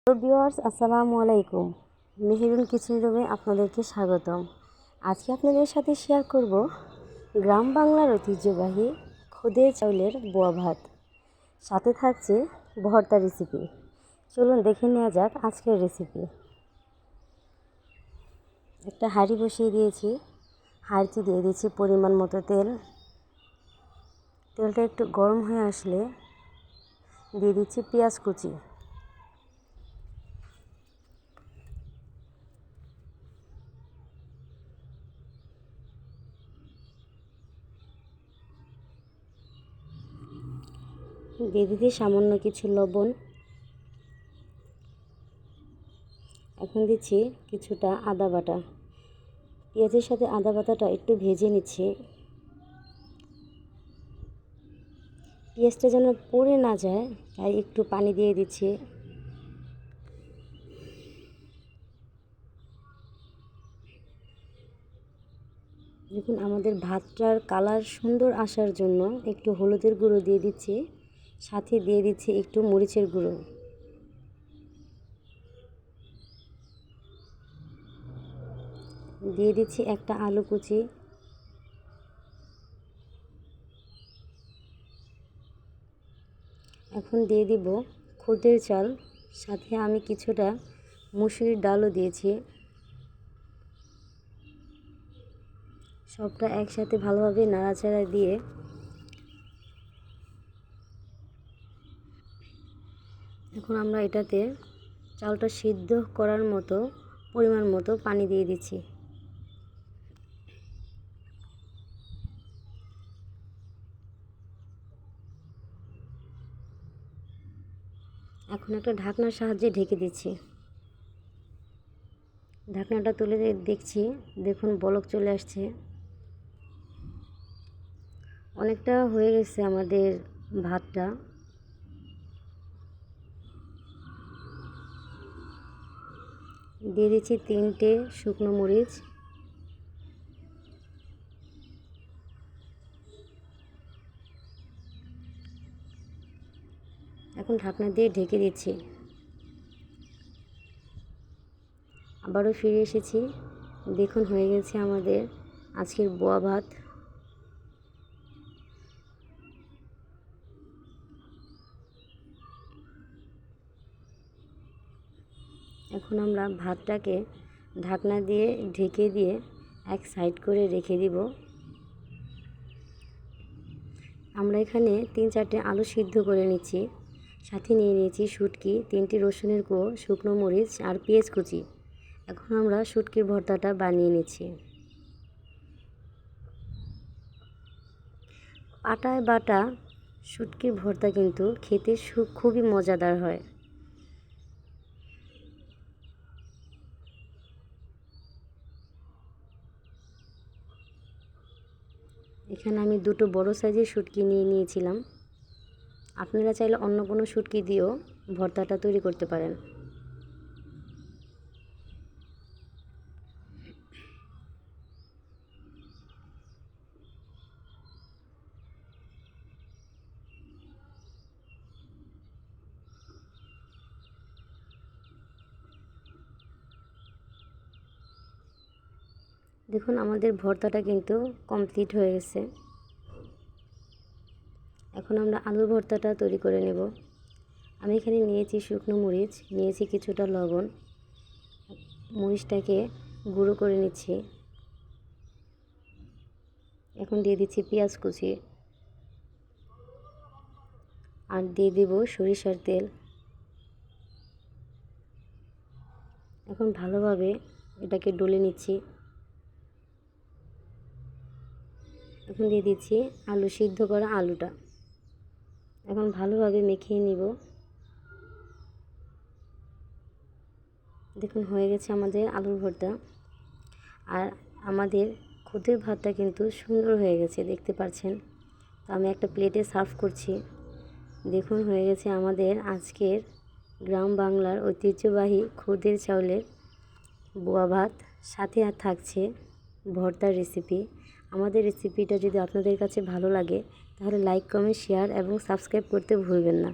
Viewers আসসালামু আলাইকুম। Meherun kitchen রুমে আপনাদেরকে স্বাগতম। আজকে আপনাদের সাথে শেয়ার করব গ্রাম বাংলার ঐতিহ্যবাহী খুদের চাউলের বোয়া ভাত, সাথে থাকছে ভর্তা রেসিপি। চলুন দেখে নেওয়া যাক আজকের রেসিপি। একটা হাঁড়ি বসিয়ে দিয়েছি, হাঁড়িতে দিয়ে দিয়েছি পরিমাণ মতো তেল। তেলটা একটু গরম হয়ে আসলে দিয়ে দিচ্ছি পেঁয়াজ কুচি। দিয়ে দিচ্ছি সামান্য কিছু লবণ। এখন দিচ্ছি কিছুটা আদা বাটা। পেঁয়াজের সাথে আদা বাটাটা একটু ভেজে নিচ্ছি, পেঁয়াজটা যেন পুড়ে না যায়, তাই একটু পানি দিয়ে দিচ্ছি। দেখুন, আমাদের ভাতটার কালার সুন্দর আসার জন্য একটু হলুদের গুঁড়ো দিয়ে দিচ্ছি, সাথে দিয়ে দিচ্ছি একটু মরিচের গুঁড়ো। দিয়ে দিচ্ছি একটা আলু কুচি। এখন দিয়ে দিব খুদের চাল, সাথে আমি কিছুটা মুসুরির ডালও দিয়েছি। সবটা একসাথে ভালোভাবে নাড়াচাড়া দিয়ে এখন আমরা এটাতে চালটা সিদ্ধ করার মতো পরিমাণ মতো পানি দিয়ে দিচ্ছি। এখন একটা ঢাকনার সাহায্যে ঢেকে দিচ্ছি। ঢাকনাটা তুলে দেখছি, দেখুন বলক চলে আসছে। অনেকটা হয়ে গেছে আমাদের ভাতটা। দিয়ে দিচ্ছি 3টে শুকনো মরিচ। এখন ঢাকনা দিয়ে ঢেকে দিচ্ছি। আবারও ফিরে এসেছি, দেখুন হয়ে গেছে আমাদের আজকের বোয়া ভাত। এখন আমরা ভাতটাকে ঢাকনা দিয়ে ঢেকে দিয়ে এক সাইড করে রেখে দিব। আমরা এখানে 3-4টে আলু সিদ্ধ করে নিচ্ছি, সাথে নিয়ে নিয়েছি শুটকি, 3টি রসুনের কোয়া, শুকনো মরিচ আর পেঁয়াজ কুচি। এখন আমরা শুটকির ভর্তাটা বানিয়ে নিচ্ছি। পাটায় বাটা শুটকির ভর্তা কিন্তু খেতে খুবই মজাদার হয়। এখানে আমি 2টো বড় সাইজের শুটকি নিয়ে নিয়েছিলাম। আপনারা চাইলে অন্য কোনো শুটকি দিয়েও ভর্তাটা তৈরি করতে পারেন। দেখুন, আমাদের ভর্তাটা কিন্তু কমপ্লিট হয়ে গেছে। এখন আমরা আলুর ভর্তাটা তৈরি করে নেব। আমি এখানে নিয়েছি শুকনো মরিচ, নিয়েছি কিছুটা লবণ, মরিচটাকে গুঁড়ো করে নিচ্ছি। এখন দিয়ে দিচ্ছি পেঁয়াজ কুচি আর দিয়ে দেব সরিষার তেল। এখন ভালোভাবে এটাকে ডলে নিচ্ছি। এখন দিয়ে দিচ্ছি আলু সিদ্ধ করা আলুটা। এখন ভালোভাবে মেখে নিব। দেখুন হয়ে গেছে আমাদের আলুর ভর্তা। আর আমাদের খুদের ভাতটা কিন্তু সুন্দর হয়ে গেছে, দেখতে পাচ্ছেন। তো আমি একটা প্লেটে সার্ভ করছি। দেখুন হয়ে গেছে আমাদের আজকের গ্রাম বাংলার ঐতিহ্যবাহী খুদের চাউলের বোয়া ভাত, সাথে আর থাকছে ভর্তার রেসিপি। আমাদের রেসিপিটা যদি আপনাদের কাছে ভালো লাগে তাহলে লাইক, কমেন্ট, শেয়ার এবং সাবস্ক্রাইব করতে ভুলবেন না।